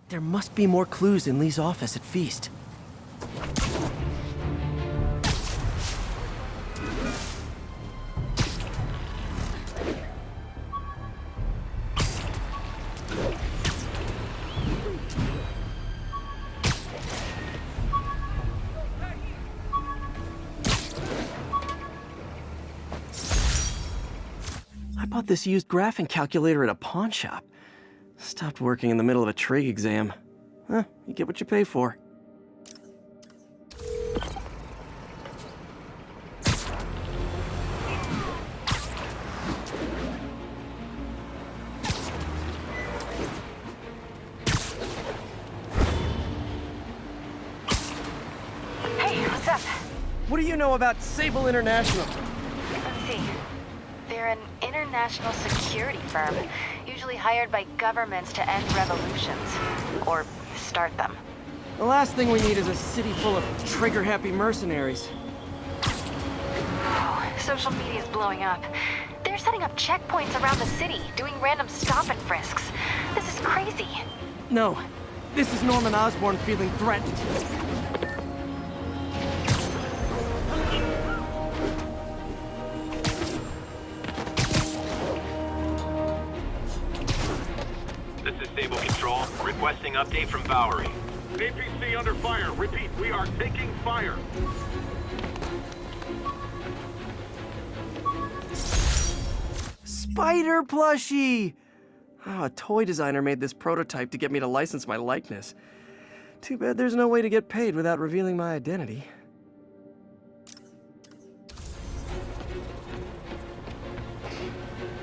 There must be more clues in Lee's office at Feast. I bought this used graphing calculator at a pawn shop. Stopped working in the middle of a trig exam. Huh, you get what you pay for. Hey, what's up? What do you know about Sable International? Let me see. They're an international security firm, usually hired by governments to end revolutions. Or start them. The last thing we need is a city full of trigger-happy mercenaries. Oh, social media's blowing up. They're setting up checkpoints around the city, doing random stop and frisks. This is crazy. No, this is Norman Osborn feeling threatened. This is Sable Control, requesting update from Bowery. APC under fire. Repeat, we are taking fire. Spider plushie! Oh, a toy designer made this prototype to get me to license my likeness. Too bad there's no way to get paid without revealing my identity.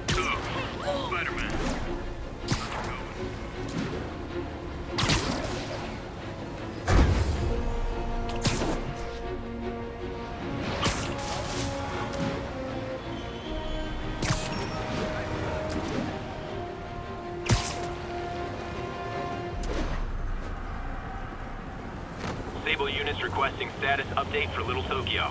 Spider-Man. Sable units requesting status update for Little Tokyo.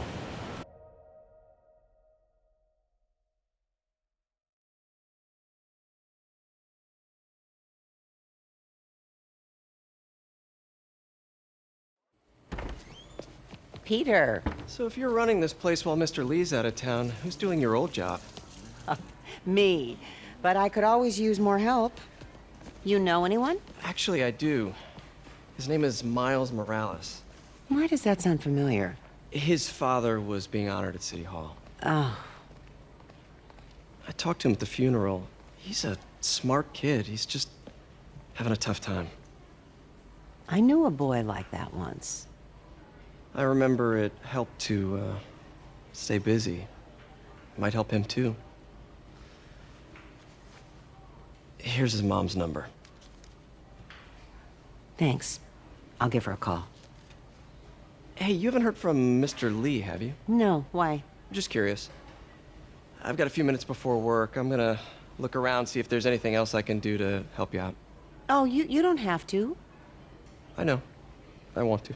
Peter. So if you're running this place while Mr. Lee's out of town, who's doing your old job? Me. But I could always use more help. You know anyone? Actually, I do. His name is Miles Morales. Why does that sound familiar? His father was being honored at City Hall. Oh. I talked to him at the funeral. He's a smart kid. He's just having a tough time. I knew a boy like that once. I remember it helped to stay busy. Might help him too. Here's his mom's number. Thanks. I'll give her a call. Hey, you haven't heard from Mr. Lee, have you? No, why? Just curious. I've got a few minutes before work. I'm gonna look around, see if there's anything else I can do to help you out. Oh, you don't have to. I know. I want to.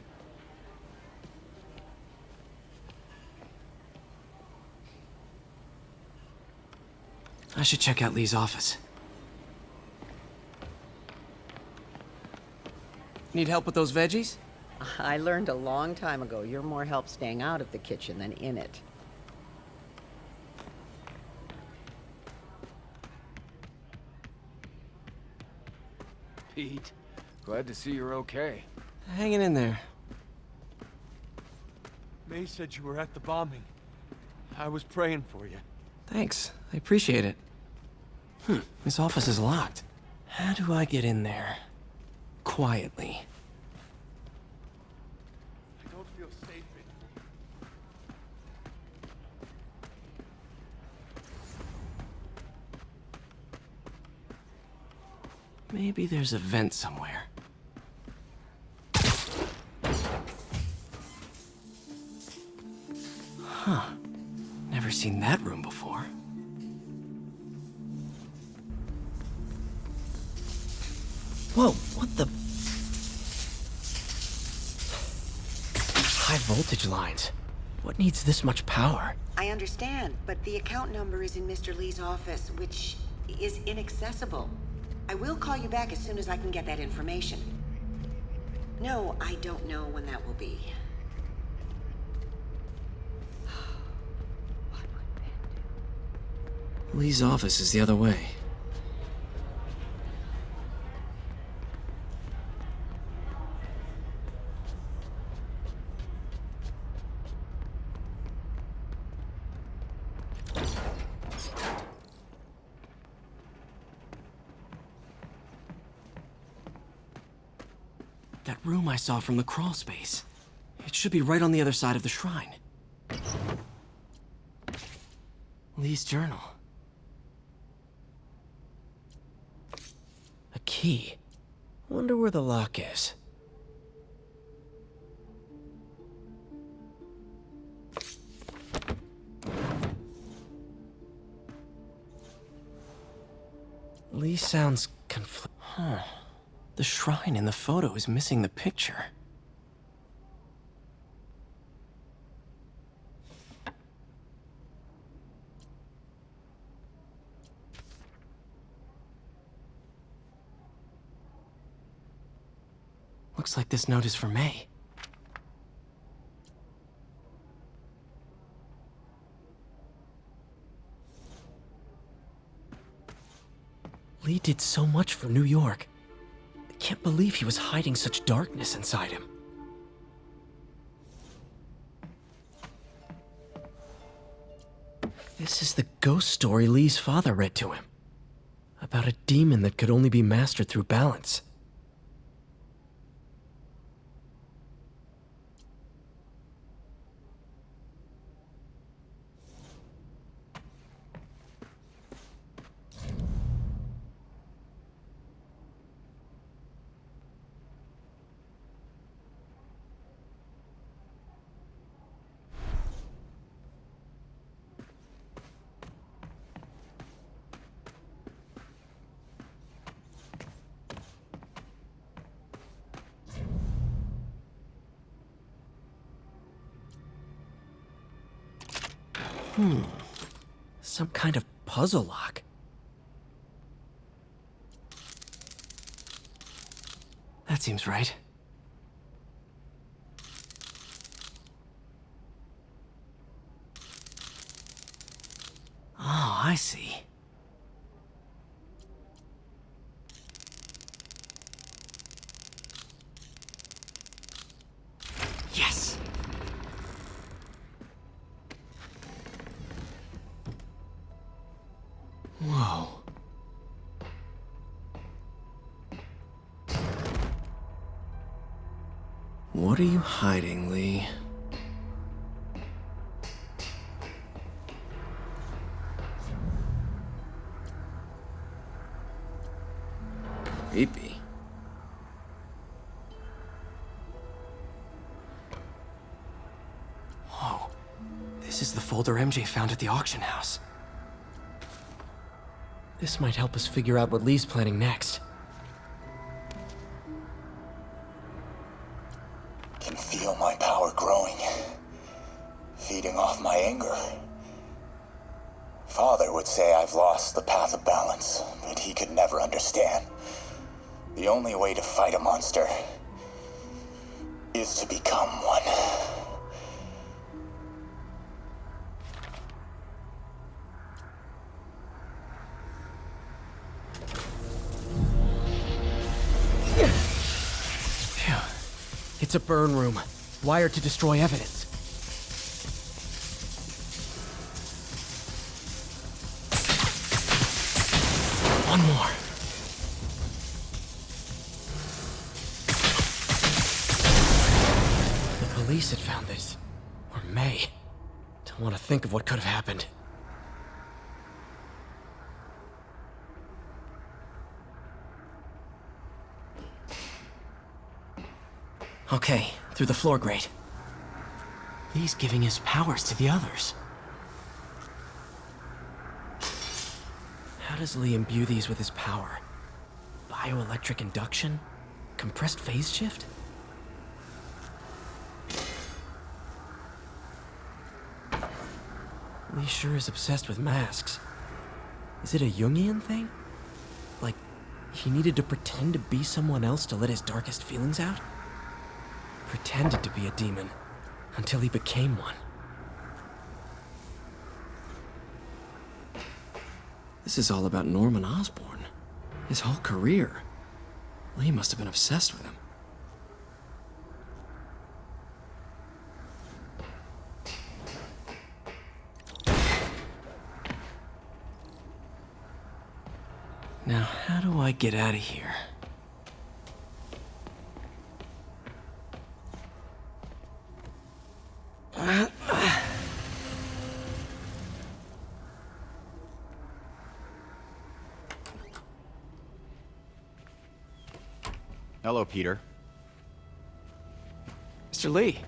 I should check out Lee's office. Need help with those veggies? I learned a long time ago you're more help staying out of the kitchen than in it. Pete, glad to see you're okay. Hanging in there. May said you were at the bombing. I was praying for you. Thanks. I appreciate it. His office is locked. How do I get in there? Quietly. I don't feel safe in. Maybe there's a vent somewhere. Huh. Never seen that room before. Whoa, what the? High voltage lines. What needs this much power? I understand, but the account number is in Mr. Lee's office, which is inaccessible. I will call you back as soon as I can get that information. No, I don't know when that will be. Lee's office is the other way. That room I saw from the crawl space. It should be right on the other side of the shrine. Lee's journal. A key. Wonder where the lock is. Lee sounds Huh. The shrine in the photo is missing the picture. Looks like this note is for May. Lee did so much for New York. I can't believe he was hiding such darkness inside him. This is the ghost story Lee's father read to him. About a demon that could only be mastered through balance. Some kind of puzzle lock. That seems right. Oh, I see. Yes! Whoa. What are you hiding, Lee? Creepy. Whoa. This is the folder MJ found at the auction house. This might help us figure out what Lee's planning next. Can feel my power growing, feeding off my anger. Father would say I've lost the path of balance, but he could never understand. The only way to fight a monster is to become one. It's a burn room, wired to destroy evidence. One more. The police had found this. Or May. Don't want to think of what could have happened. Okay, through the floor grate. Lee's giving his powers to the others. How does Lee imbue these with his power? Bioelectric induction? Compressed phase shift? Lee sure is obsessed with masks. Is it a Jungian thing? Like, he needed to pretend to be someone else to let his darkest feelings out? pretended to be a demon until he became one. This is all about Norman Osborn. His whole career. Lee must have been obsessed with him. Now, how do I get out of here? Hello, Peter. Mr. Lee.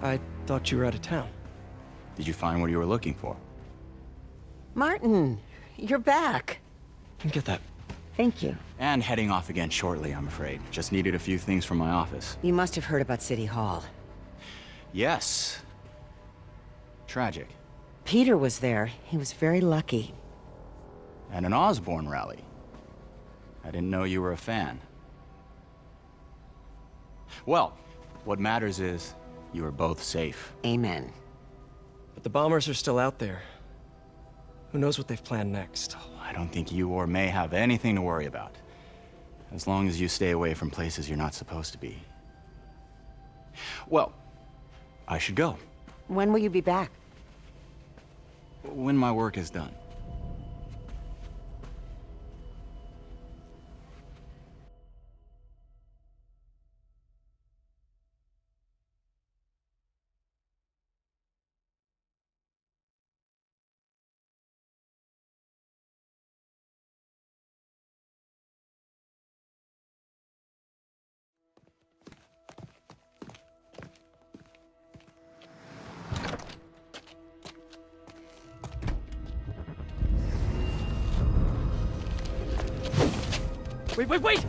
I thought you were out of town. Did you find what you were looking for? Martin, you're back. Get that. Thank you. And heading off again shortly, I'm afraid. Just needed a few things from my office. You must have heard about City Hall. Yes. Tragic. Peter was there. He was very lucky. And an Osborn rally. I didn't know you were a fan. Well, what matters is you are both safe. Amen. But the bombers are still out there. Who knows what they've planned next? I don't think you or May have anything to worry about. As long as you stay away from places you're not supposed to be. Well, I should go. When will you be back? When my work is done. Wait!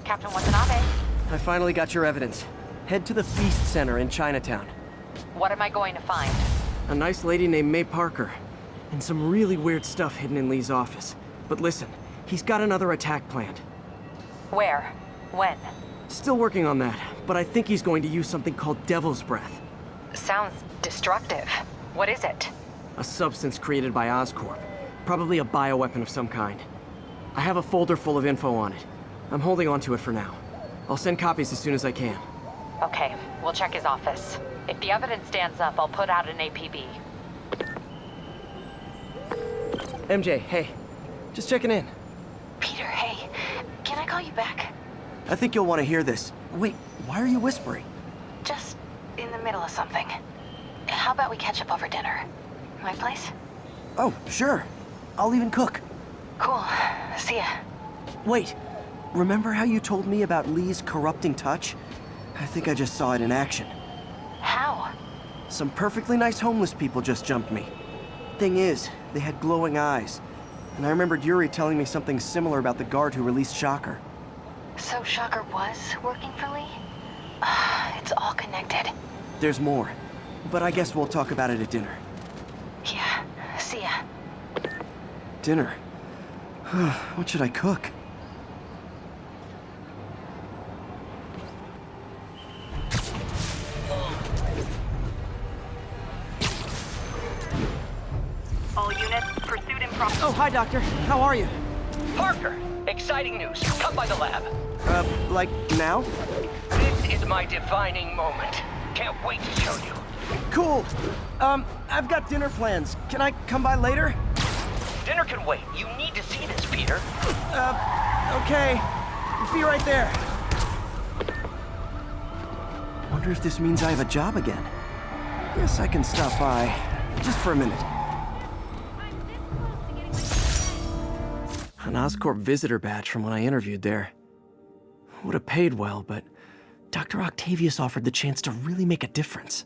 Captain Watanabe, I finally got your evidence. Head to the Feast Center in Chinatown. what am I going to find? A nice lady named May Parker. And some really weird stuff hidden in Lee's office. But listen, he's got another attack planned. Where? When? Still working on that, but I think he's going to use something called Devil's Breath. Sounds destructive. What is it? A substance created by Oscorp. Probably a bioweapon of some kind. I have a folder full of info on it. I'm holding on to it for now. I'll send copies as soon as I can. Okay, we'll check his office. If the evidence stands up, I'll put out an APB. MJ, hey. Just checking in. Peter, hey. Can I call you back? I think you'll want to hear this. Wait, why are you whispering? Just in the middle of something. How about we catch up over dinner? My place? Oh, sure. I'll even cook. Cool. See ya. Wait, remember how you told me about Lee's corrupting touch? I think I just saw it in action. How? Some perfectly nice homeless people just jumped me. Thing is, they had glowing eyes. And I remembered Yuri telling me something similar about the guard who released Shocker. So Shocker was working for Lee? It's all connected. There's more, but I guess we'll talk about it at dinner. Yeah. See ya. Dinner? What should I cook? All units, pursuit in progress. Oh, hi, Doctor. How are you? Parker, exciting news. Come by the lab. Like now? This is my defining moment. Can't wait to show you. Cool. I've got dinner plans. Can I come by later? Dinner can wait. You need to see this, Peter. Okay. Be right there. Wonder if this means I have a job again. Guess I can stop by. Just for a minute. An Oscorp visitor badge from when I interviewed there. Would have paid well, but Dr. Octavius offered the chance to really make a difference.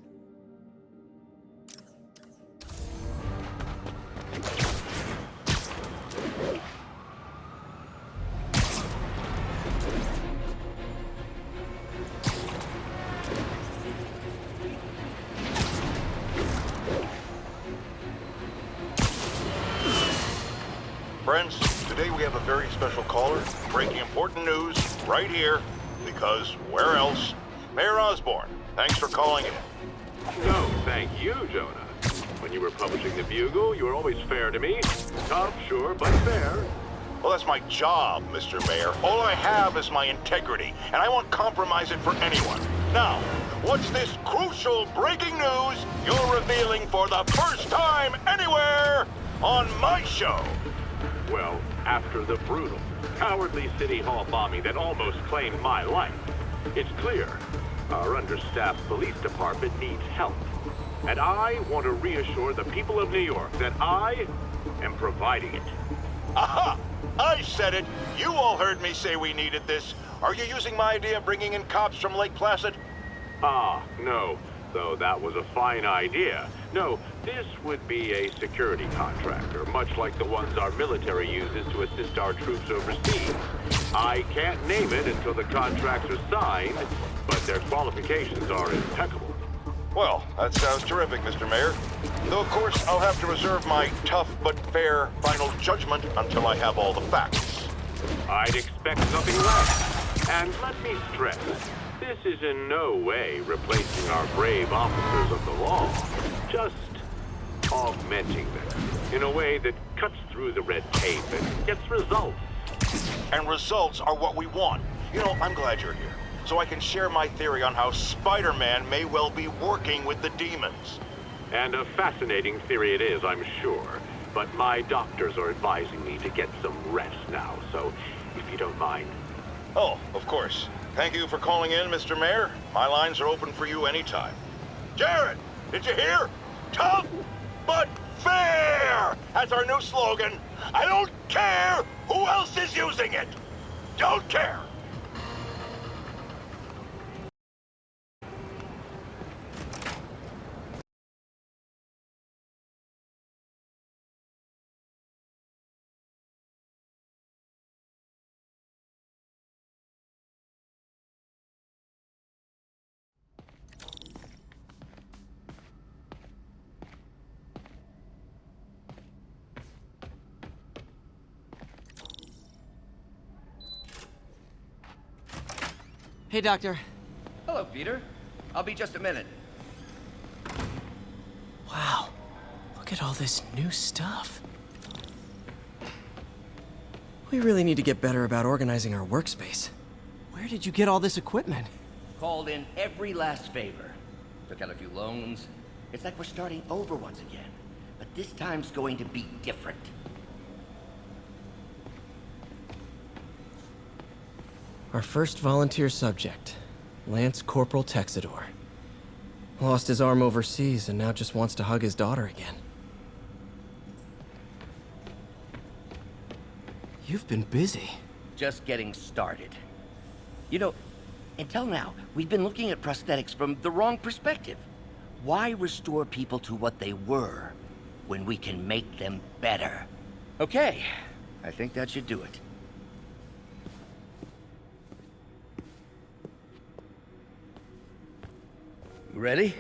Friends, today we have a very special caller, breaking important news right here, because where else? Mayor Osborn, thanks for calling in. No, thank you, Jonah. When you were publishing the Bugle, you were always fair to me. Tough, sure, but fair. Well, that's my job, Mr. Mayor. All I have is my integrity, and I won't compromise it for anyone. Now, what's this crucial breaking news you're revealing for the first time anywhere on my show? Well, after the brutal, cowardly City Hall bombing that almost claimed my life, it's clear our understaffed police department needs help. And I want to reassure the people of New York that I am providing it. Aha! I said it! You all heard me say we needed this. Are you using my idea of bringing in cops from Lake Placid? Ah, no. Though that was a fine idea. No, this would be a security contractor, much like the ones our military uses to assist our troops overseas. I can't name it until the contracts are signed, but their qualifications are impeccable. Well, that sounds terrific, Mr. Mayor. Though, of course, I'll have to reserve my tough but fair final judgment until I have all the facts. I'd expect nothing less. And let me stress, this is in no way replacing our brave officers of the law, just augmenting them in a way that cuts through the red tape and gets results. And results are what we want. You know, I'm glad you're here, so I can share my theory on how Spider-Man may well be working with the demons. And a fascinating theory it is, I'm sure. But my doctors are advising me to get some rest now, so if you don't mind. Oh, of course. Thank you for calling in, Mr. Mayor. My lines are open for you anytime. Jared, did you hear? Tough but fair! That's our new slogan. I don't care who else is using it. Don't care. Hey, Doctor. Hello, Peter. I'll be just a minute. Wow. Look at all this new stuff. We really need to get better about organizing our workspace. Where did you get all this equipment? Called in every last favor. Took out a few loans. It's like we're starting over once again. But this time's going to be different. Our first volunteer subject, Lance Corporal Texidor. Lost his arm overseas and now just wants to hug his daughter again. You've been busy. Just getting started. You know, until now, we've been looking at prosthetics from the wrong perspective. Why restore people to what they were when we can make them better? Okay, I think that should do it. Ready?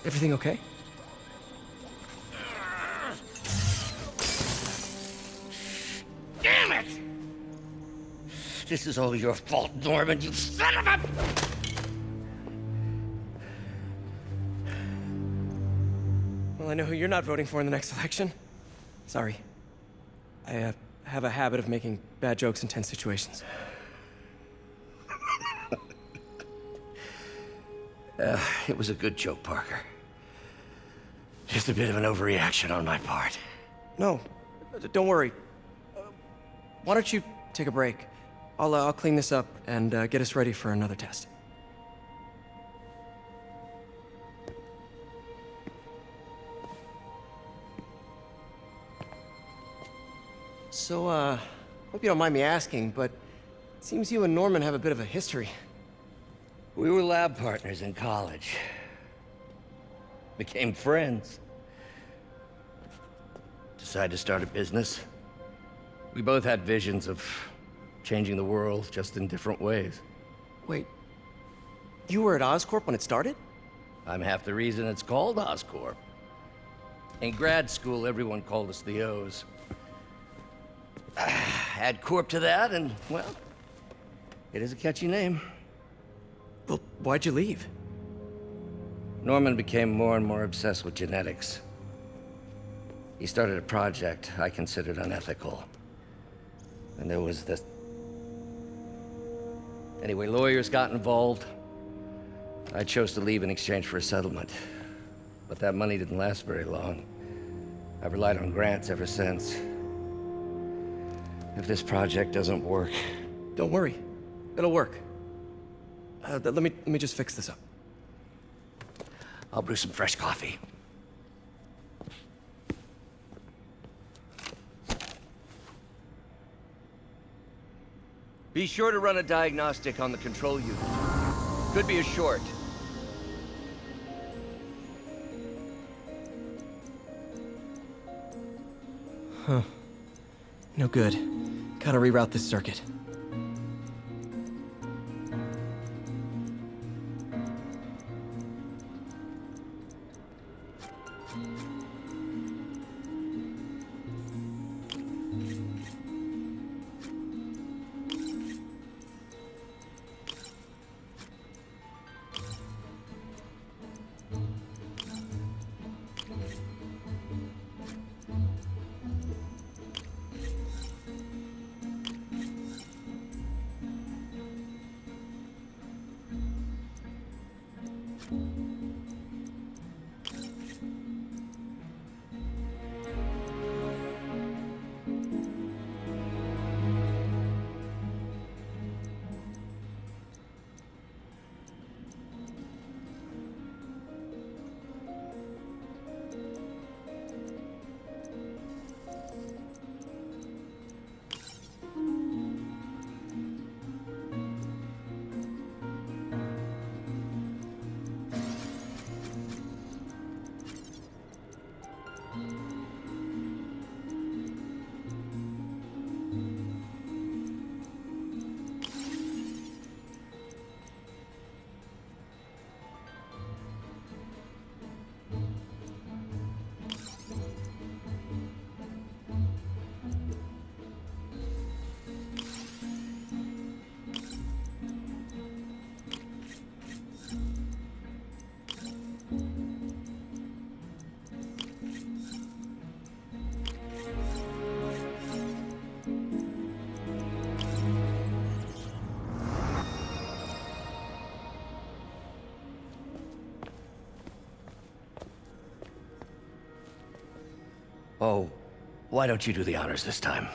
Everything okay? Damn it! This is all your fault, Norman, you son of a... Well, I know who you're not voting for in the next election. Sorry. I have a habit of making bad jokes in tense situations. It was a good joke, Parker. Just a bit of an overreaction on my part. No, don't worry. Why don't you take a break? I'll clean this up and get us ready for another test. So, hope you don't mind me asking, but it seems you and Norman have a bit of a history. We were lab partners in college. Became friends. Decided to start a business. We both had visions of changing the world, just in different ways. Wait, you were at Oscorp when it started? I'm half the reason it's called Oscorp. In grad school, everyone called us the O's. Add Corp to that, and, well, it is a catchy name. Well, why'd you leave? Norman became more and more obsessed with genetics. He started a project I considered unethical. And there was this... Anyway, lawyers got involved. I chose to leave in exchange for a settlement. But that money didn't last very long. I've relied on grants ever since. If this project doesn't work... Don't worry. It'll work. Let me just fix this up. I'll brew some fresh coffee. Be sure to run a diagnostic on the control unit. Could be a short. Huh. No good. Gotta reroute this circuit. Oh, why don't you do the honors this time?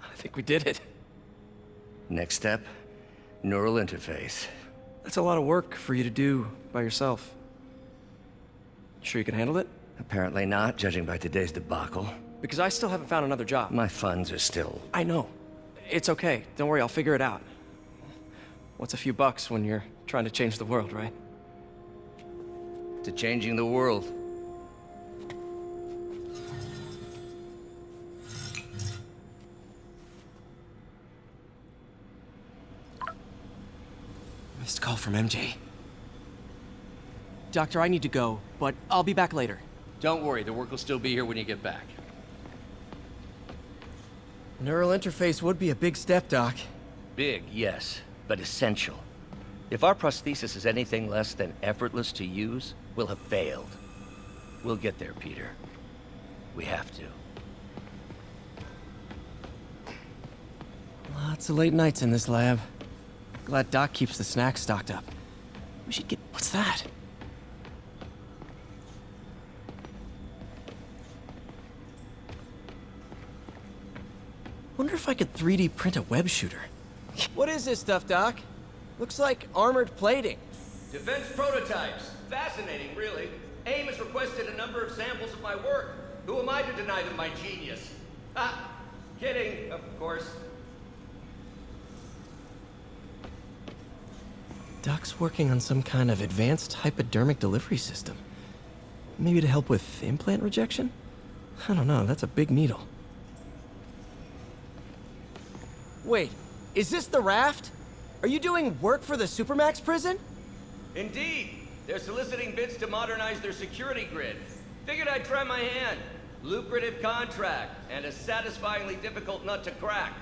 I think we did it. Next step, neural interface. That's a lot of work for you to do by yourself. Sure you can handle it? Apparently not, judging by today's debacle. Because I still haven't found another job. My funds are still... I know. It's okay. Don't worry, I'll figure it out. What's a few bucks when you're trying to change the world, right? To changing the world. Missed call from MJ. Doctor, I need to go, but I'll be back later. Don't worry, the work will still be here when you get back. Neural interface would be a big step, Doc. Big, yes, but essential. If our prosthesis is anything less than effortless to use, we'll have failed. We'll get there, Peter. We have to. Lots of late nights in this lab. Glad Doc keeps the snacks stocked up. We should get... What's that? Wonder if I could 3D print a web shooter. What is this stuff, Doc? Looks like armored plating. Defense prototypes. Fascinating, really. AIM has requested a number of samples of my work. Who am I to deny them my genius? Ah, kidding, of course. Doc's working on some kind of advanced hypodermic delivery system. Maybe to help with implant rejection? I don't know, that's a big needle. Wait, is this the raft? Are you doing work for the Supermax prison? Indeed. They're soliciting bids to modernize their security grid. Figured I'd try my hand. Lucrative contract, and a satisfyingly difficult nut to crack.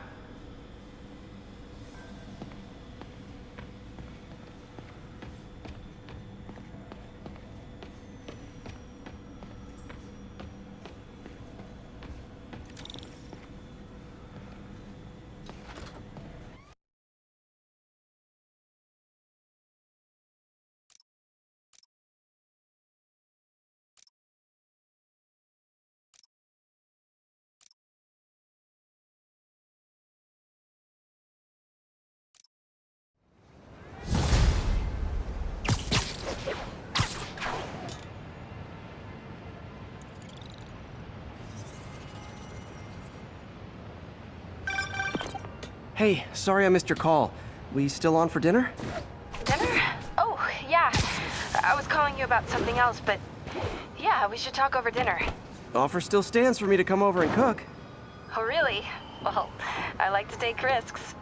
Hey, sorry I missed your call. We still on for dinner? Dinner? Oh, yeah. I was calling you about something else, but yeah, we should talk over dinner. Offer still stands for me to come over and cook. Oh, really? Well, I like to take risks.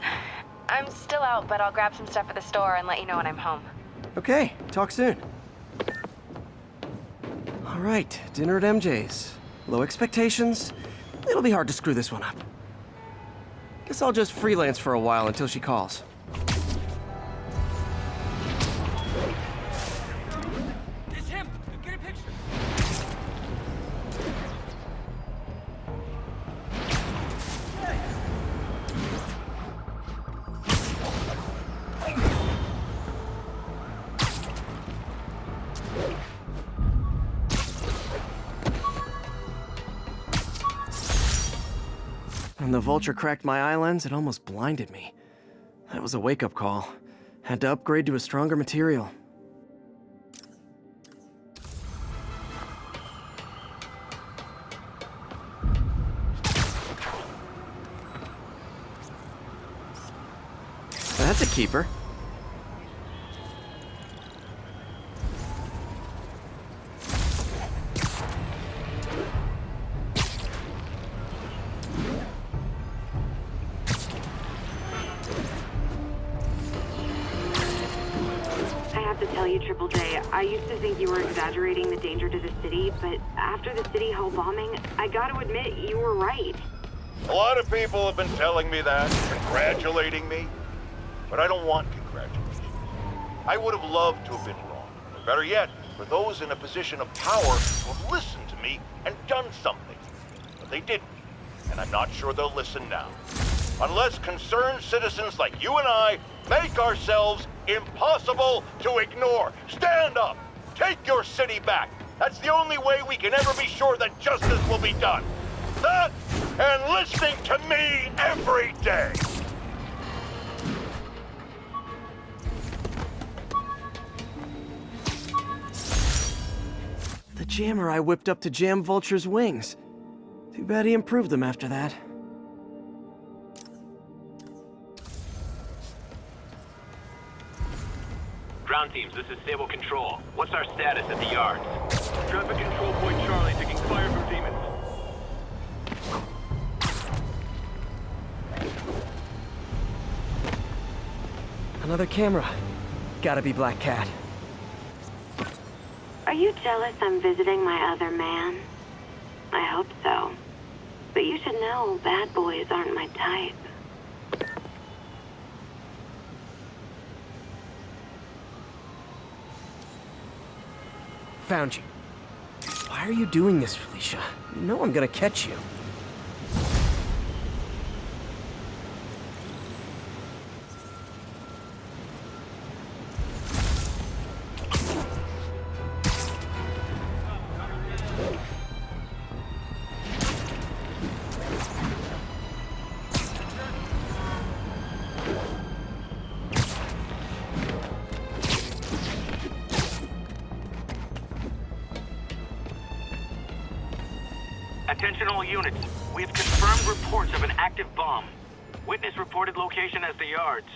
I'm still out, but I'll grab some stuff at the store and let you know when I'm home. Okay, talk soon. All right, dinner at MJ's. Low expectations. It'll be hard to screw this one up. Guess I'll just freelance for a while until she calls. It's him! Get a picture! When the vulture cracked my eye lens, it almost blinded me. That was a wake-up call. Had to upgrade to a stronger material. That's a keeper. Triple J, I used to think you were exaggerating the danger to the city, but after the City Hall bombing, I gotta admit, you were right. A lot of people have been telling me that, congratulating me, but I don't want congratulations. I would have loved to have been wrong. Or better yet, for those in a position of power who have listened to me and done something. But they didn't, and I'm not sure they'll listen now. Unless concerned citizens like you and I make ourselves impossible to ignore. Stand up! Take your city back! That's the only way we can ever be sure that justice will be done. That and listening to me every day! The jammer I whipped up to jam Vulture's wings. Too bad he improved them after that. Ground teams, this is Stable Control. What's our status at the yards? Traffic Control Point Charlie taking fire from demons. Another camera. Gotta be Black Cat. Are you jealous I'm visiting my other man? I hope so. But you should know bad boys aren't my type. Found you. Why are you doing this, Felicia? You know I'm gonna catch you. Attention all units. We have confirmed reports of an active bomb. Witness reported location as the yards.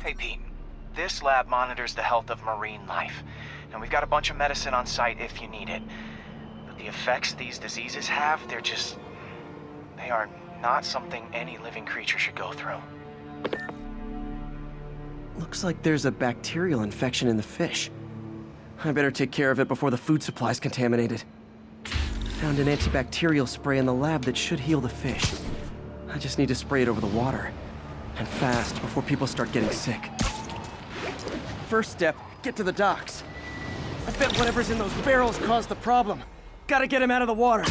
Hey Pete, this lab monitors the health of marine life, and we've got a bunch of medicine on site if you need it. But the effects these diseases have, they are not something any living creature should go through. Looks like there's a bacterial infection in the fish. I better take care of it before the food supply's contaminated. Found an antibacterial spray in the lab that should heal the fish. I just need to spray it over the water. And fast, before people start getting sick. First step, get to the docks. I bet whatever's in those barrels caused the problem. Gotta get him out of the water.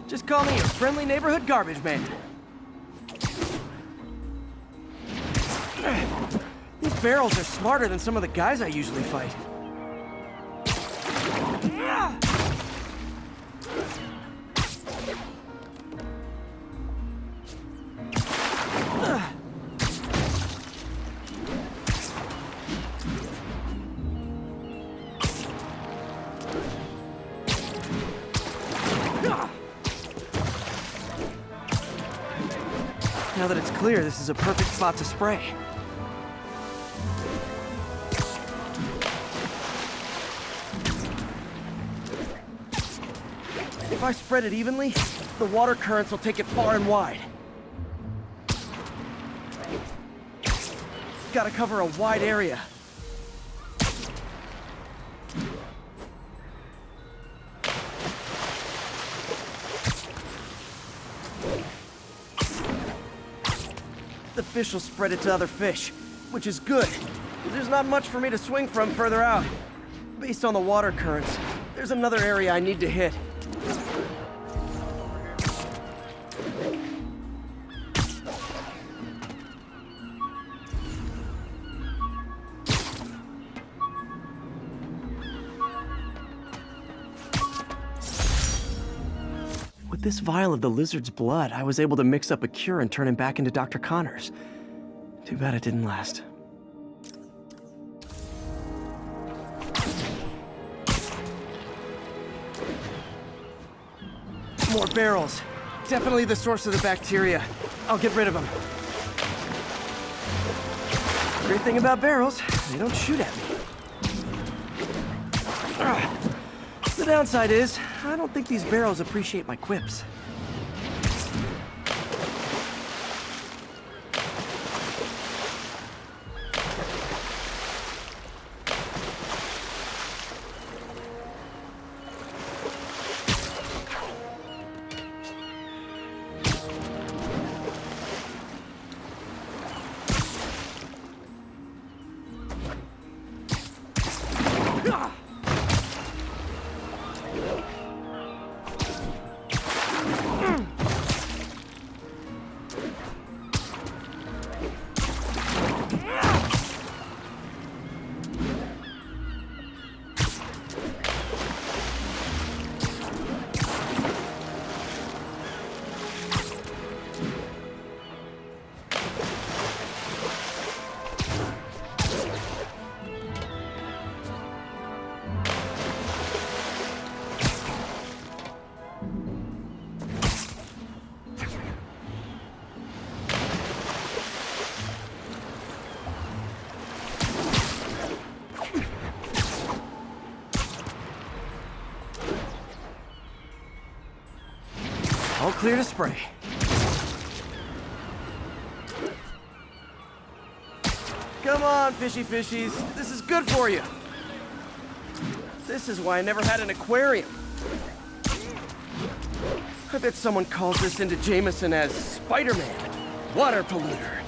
Just call me a friendly neighborhood garbage man. These barrels are smarter than some of the guys I usually fight. Now that it's clear, this is a perfect spot to spray. If I spread it evenly, the water currents will take it far and wide. Gotta cover a wide area. The fish will spread it to other fish, which is good. There's not much for me to swing from further out. Based on the water currents, there's another area I need to hit. With this vial of the lizard's blood, I was able to mix up a cure and turn him back into Dr. Connors. Too bad it didn't last. More barrels. Definitely the source of the bacteria. I'll get rid of them. Great thing about barrels, they don't shoot at me. The downside is, I don't think these barrels appreciate my quips. All clear to spray. Come on, fishy fishies. This is good for you. This is why I never had an aquarium. I bet someone calls this into Jameson as Spider-Man, water polluter.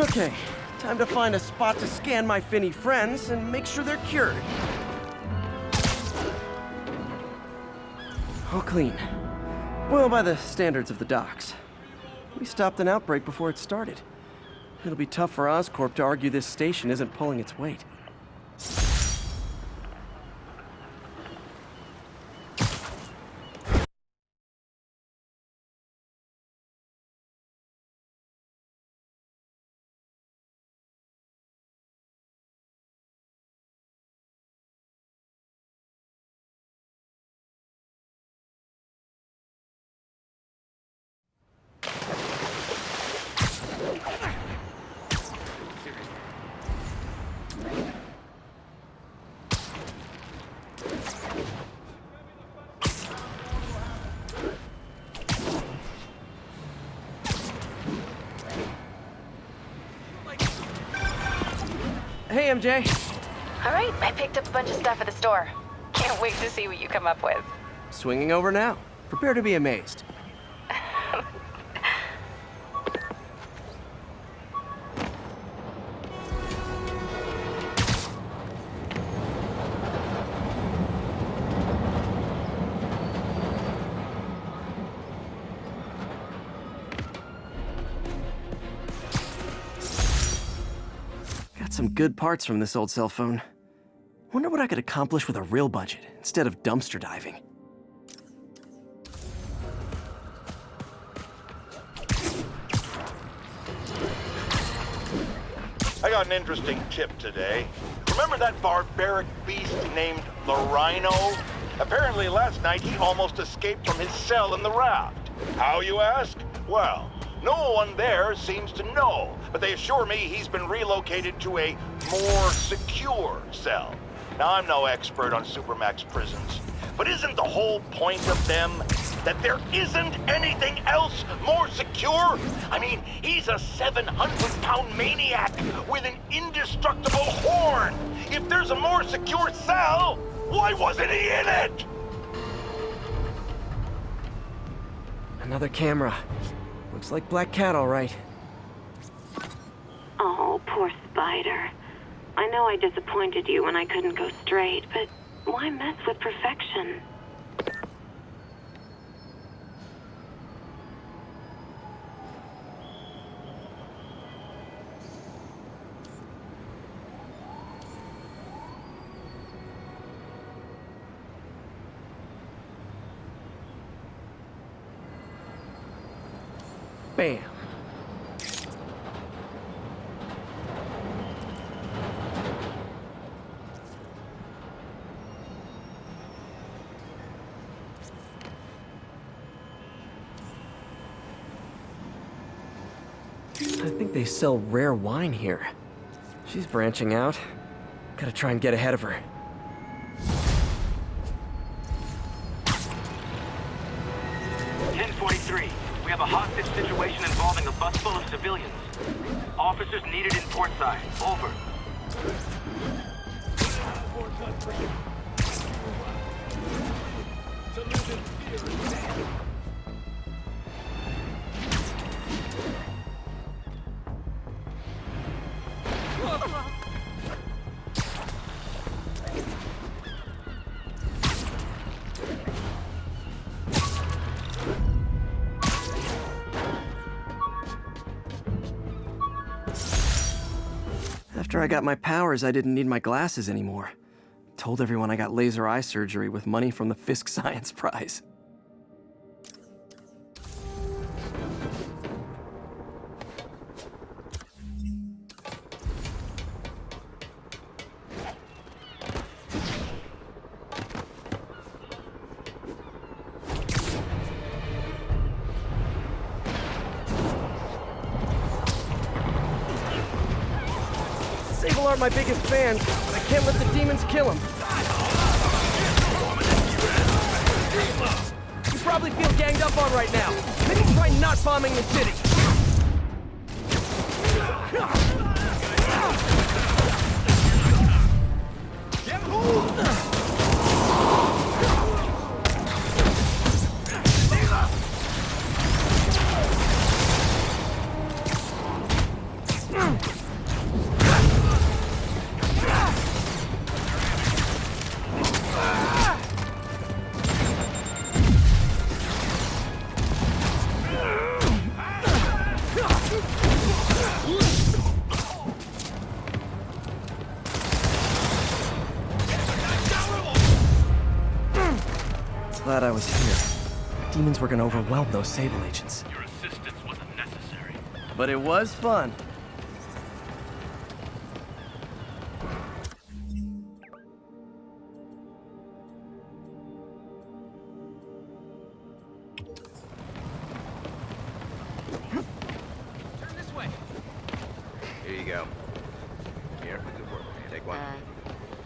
Okay, time to find a spot to scan my finny friends and make sure they're cured. All clean. Well, by the standards of the docks. We stopped an outbreak before it started. It'll be tough for Oscorp to argue this station isn't pulling its weight. Hey, MJ. All right, I picked up a bunch of stuff at the store. Can't wait to see what you come up with. Swinging over now. Prepare to be amazed. Some good parts from this old cell phone. Wonder what I could accomplish with a real budget instead of dumpster diving. I got an interesting tip today. Remember that barbaric beast named the Rhino? Apparently last night he almost escaped from his cell in the raft. How, you ask? Well, no one there seems to know, but they assure me he's been relocated to a more secure cell. Now, I'm no expert on Supermax prisons, but isn't the whole point of them that there isn't anything else more secure? I mean, he's a 700-pound maniac with an indestructible horn. If there's a more secure cell, why wasn't he in it? Another camera. Looks like Black Cat, all right. Oh, poor Spider. I know I disappointed you when I couldn't go straight, but why mess with perfection? Bam. I think they sell rare wine here. She's branching out. Gotta try and get ahead of her. We have a hostage situation involving a bus full of civilians. Officers needed in portside. Over. After I got my powers, I didn't need my glasses anymore. Told everyone I got laser eye surgery with money from the Fisk Science Prize. Sable aren't my biggest fans, but I can't let the demons kill them. You probably feel ganged up on right now. Maybe try not bombing the city. Glad I was here. Demons were gonna overwhelm those Sable agents. Your assistance wasn't necessary. But it was fun. Turn this way. Here you go. Here, good work. Take one.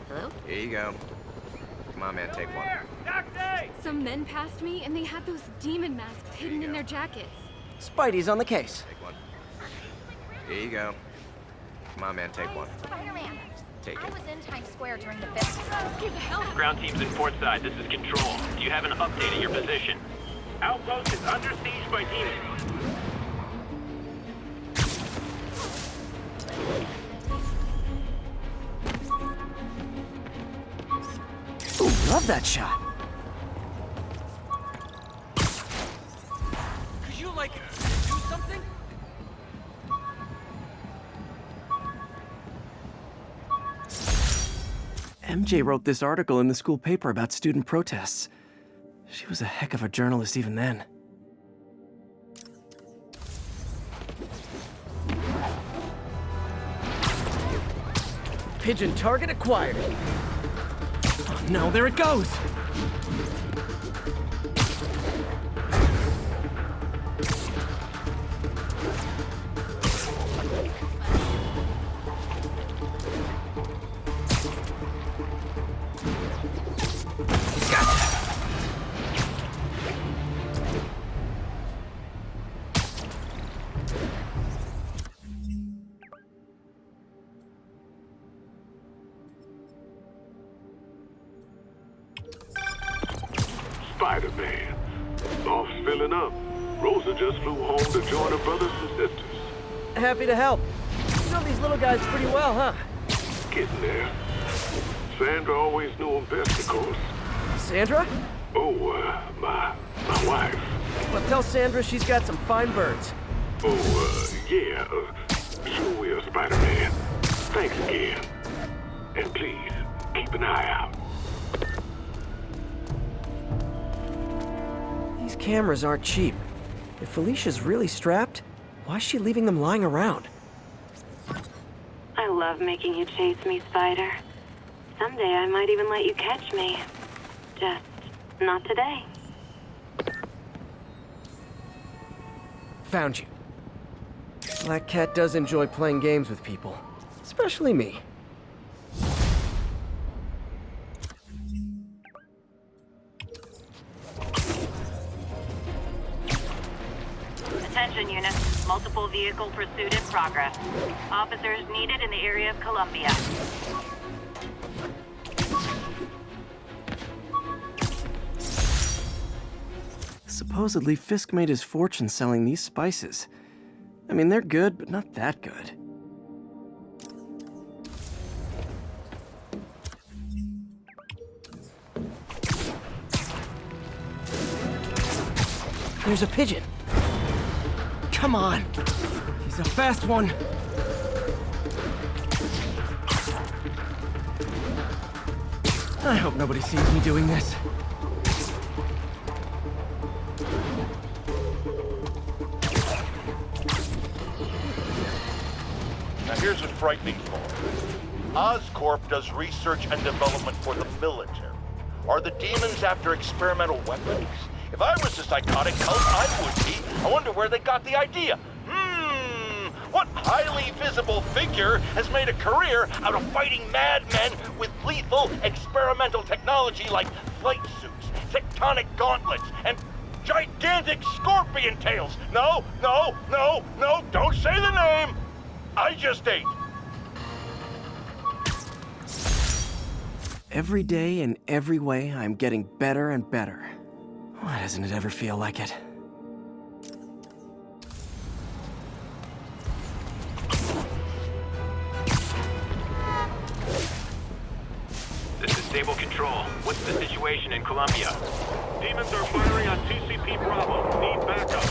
Hello? Here you go. Come on, man, take one. Some men passed me, and they had those demon masks hidden in their jackets. Spidey's on the case. Take one. Here you go. Come on, man, take one. Spider-Man. Take I it. was in Times Square during the festival. Get the hell out. Ground teams in port side, this is Control. Do you have an update of your position? Outpost is under siege by demons. Ooh, love that shot. Could you, like, do something? MJ wrote this article in the school paper about student protests. She was a heck of a journalist even then. Pigeon target acquired. Oh no, there it goes! Spider-Man. Off filling up. Rosa just flew home to join her brothers and sisters. Happy to help. You know these little guys pretty well, huh? Getting there. Sandra always knew him best, of course. Sandra? Oh, my wife. Well, tell Sandra she's got some fine birds. Oh, yeah. Sure will, Spider-Man. Thanks again. And please, keep an eye out. These cameras aren't cheap. If Felicia's really strapped, why is she leaving them lying around? I love making you chase me, Spider. Someday I might even let you catch me. Just not today. Found you. Black Cat does enjoy playing games with people. Especially me. Attention units. Multiple vehicle pursuit in progress. Officers needed in the area of Columbia. Supposedly, Fisk made his fortune selling these spices. I mean, they're good, but not that good. There's a pigeon. Come on. He's a fast one. I hope nobody sees me doing this. Now here's a frightening thought. Oscorp does research and development for the military. Are the demons after experimental weapons? If I was a psychotic cult, I would be. I wonder where they got the idea. What What highly visible figure has made a career out of fighting madmen with lethal experimental technology like flight suits, tectonic gauntlets, and gigantic scorpion tails? No, no, no, no, don't say the name! I just ate. Every day, in every way, I'm getting better and better. Why doesn't it ever feel like it? This is Stable Control. What's the situation in Colombia? Demons are firing on TCP Bravo. Need backup.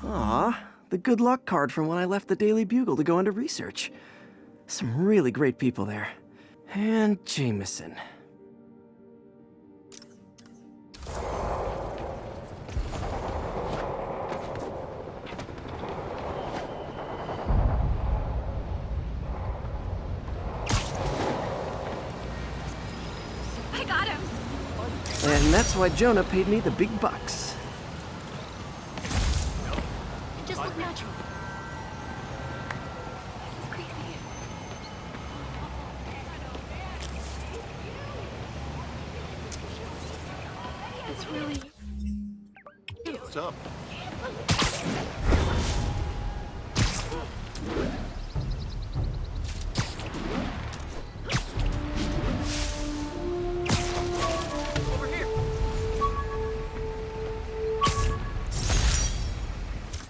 Aw, the good luck card from when I left the Daily Bugle to go into research. Some really great people there. And Jameson. I got him. And that's why Jonah paid me the big bucks. Just look natural. It's crazy. It's really... What's up?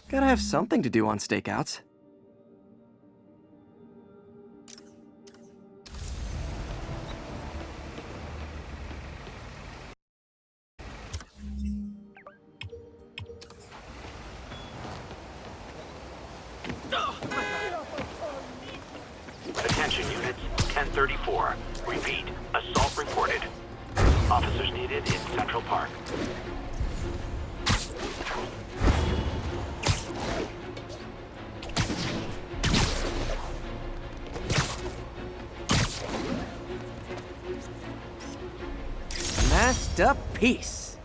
Gotta have something to do on stakeouts. Attention units, 1034. Repeat, assault reported. Officers needed in Central Park. Masterpiece.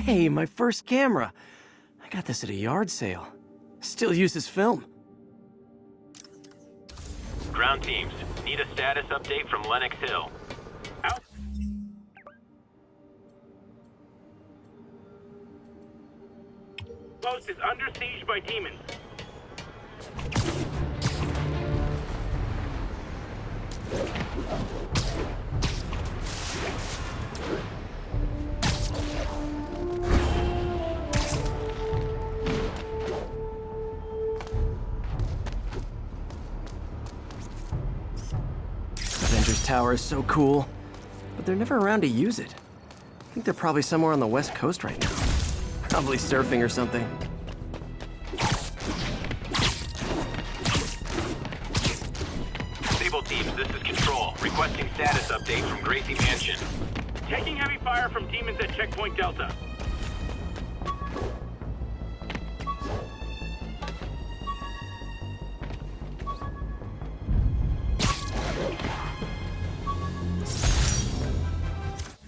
Hey, my first camera. I got this at a yard sale. Still uses film. Ground teams, need a status update from Lenox Hill. Out. Post is under siege by demons. Avengers Tower is so cool, but they're never around to use it. I think they're probably somewhere on the West Coast right now. Probably surfing or something. Stable teams, this is Control. Requesting status update from Gracie Mansion. Taking heavy fire from demons at Checkpoint Delta.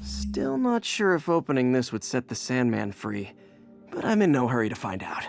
Still not sure if opening this would set the Sandman free, but I'm in no hurry to find out.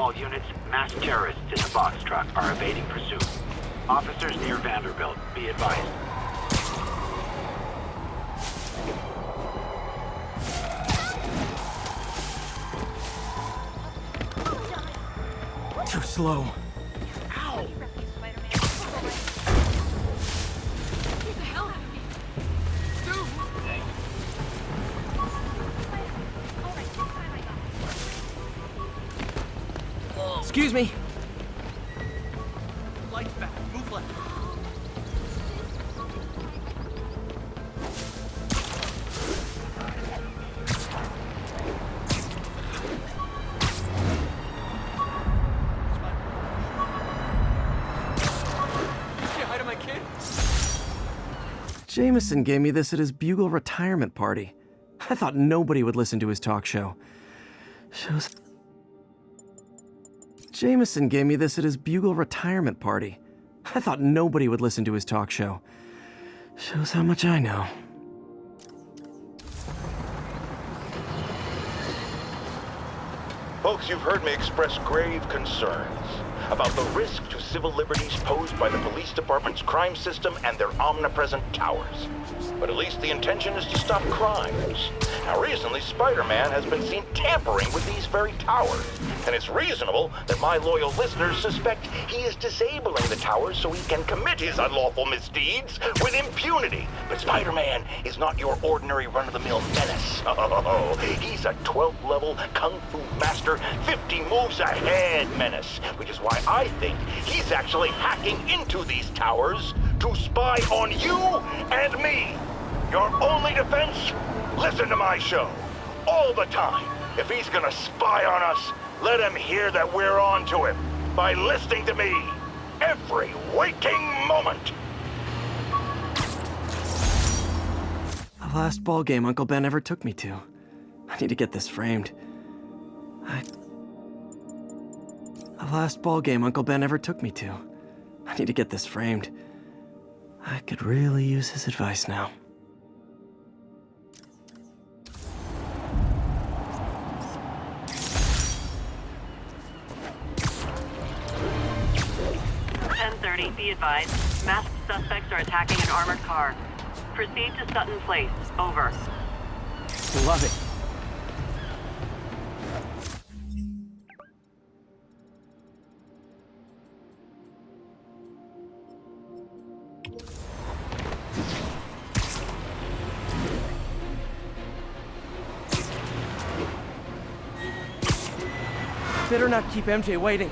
All units, masked terrorists in the box truck are evading pursuit. Officers near Vanderbilt, be advised. Too slow. Ow! Get the hell out of me. Excuse me. Lights back. Move left. Say hi to my kid. Jameson gave me this at his Bugle retirement party. I thought nobody would listen to his talk show. Jameson gave me this at his Bugle retirement party. I thought nobody would listen to his talk show. Shows how much I know. Folks, you've heard me express grave concerns about the risk to civil liberties posed by the police department's crime system and their omnipresent towers. But at least the intention is to stop crimes. Now, recently, Spider-Man has been seen tampering with these very towers. And it's reasonable that my loyal listeners suspect he is disabling the towers so he can commit his unlawful misdeeds with impunity. But Spider-Man is not your ordinary run-of-the-mill menace. Oh, he's a 12th level Kung Fu master, 50 moves ahead menace, which is why I think he's actually hacking into these towers to spy on you and me. Your only defense? Listen to my show. All the time. If he's gonna spy on us, let him hear that we're on to him by listening to me every waking moment. The last ball game Uncle Ben ever took me to. I need to get this framed. The last ball game Uncle Ben ever took me to. I need to get this framed. I could really use his advice now. Be advised, masked suspects are attacking an armored car. Proceed to Sutton Place. Over. Love it. Better not keep MJ waiting.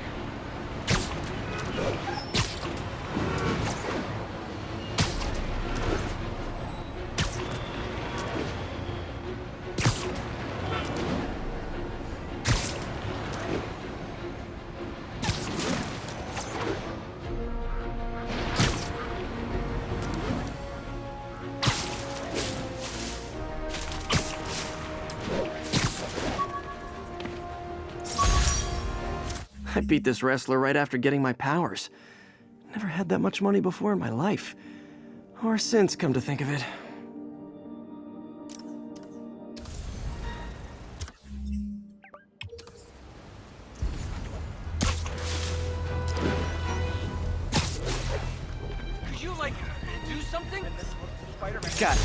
I beat this wrestler right after getting my powers. Never had that much money before in my life. Or since, come to think of it. Could you, like, do something? Got it.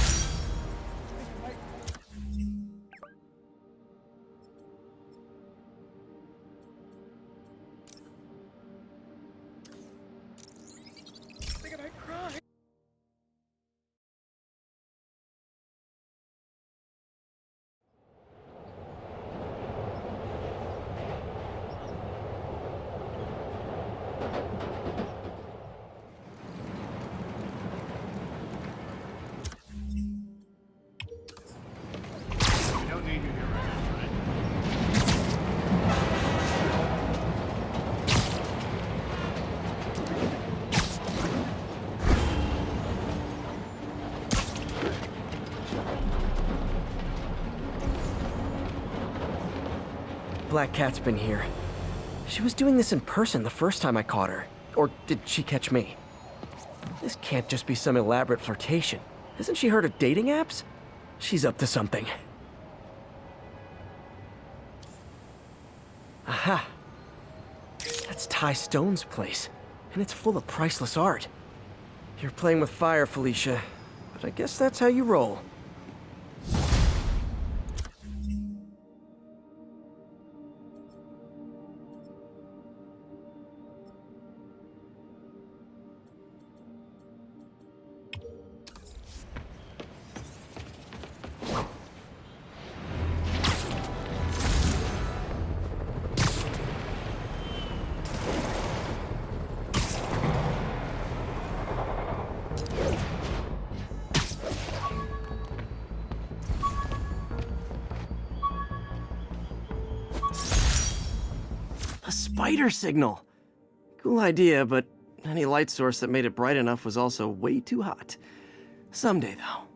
Black Cat's been here. She was doing this in person the first time I caught her. Or did she catch me? This can't just be some elaborate flirtation. Hasn't she heard of dating apps? She's up to something. Aha! That's Ty Stone's place, and it's full of priceless art. You're playing with fire, Felicia, but I guess that's how you roll. A spider signal! Cool idea, but any light source that made it bright enough was also way too hot. Someday, though.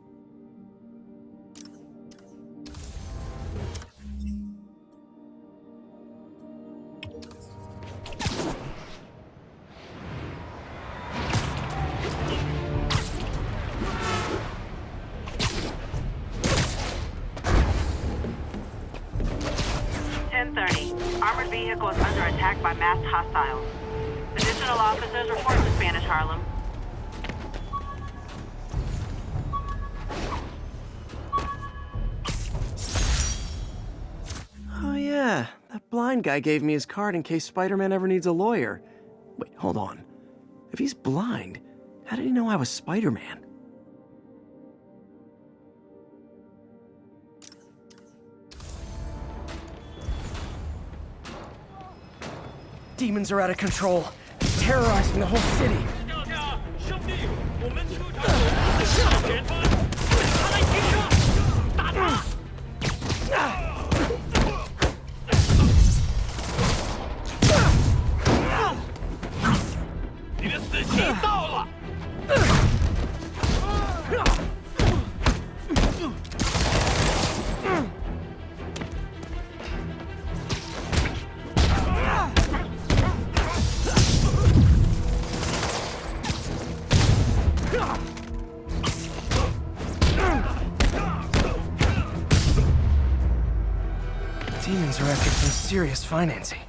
Armored vehicle is under attack by masked hostiles. Additional officers report to Spanish Harlem. Oh yeah, that blind guy gave me his card in case Spider-Man ever needs a lawyer. Wait, hold on. If he's blind, how did he know I was Spider-Man? Demons are out of control, terrorizing the whole city. Demons are after some serious financing.